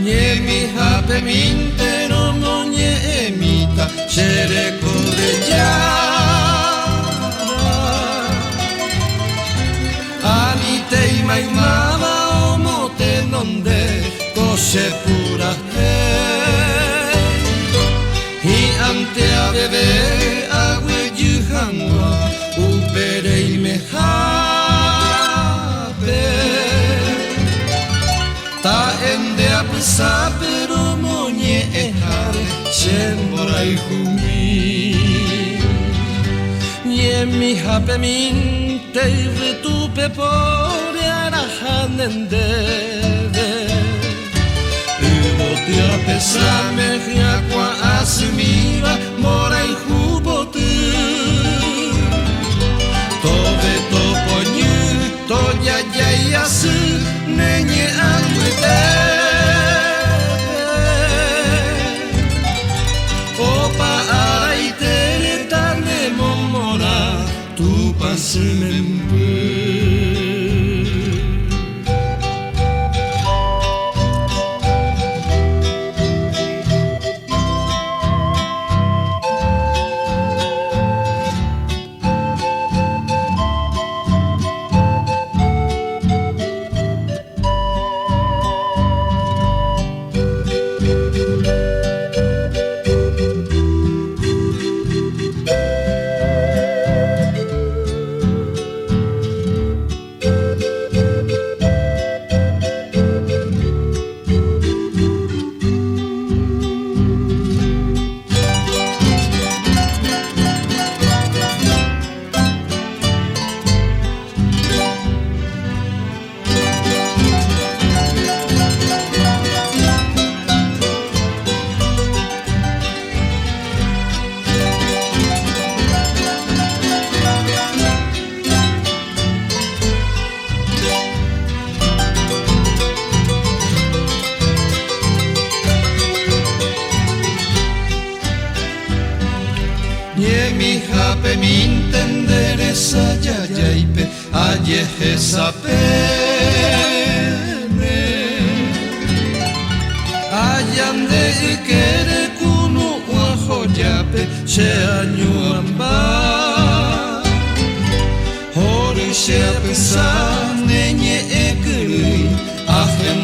Nie mi hape mintero no nie emita Shereko de jara Anitei mai mama omote nonde Koshe pura Hi ante a bebe agwe yuhanwa Uperei me hape Ta ende a pesar pero moñe ehare Shemorai humi Nie mi hape minte Retupe por arahanendeve Ubote a pesar me hiakwa asimiva Morai hubote Tobe topo nyu To yayayasu Nenye anguete Opa aitere tane momora Tu pasimempe Nie mi hape mintendere sa yayaipe Ayehe sapene Ayande ikere kunu uahoyape She anyuamba Hori she a pesar nenye ekuri Ahem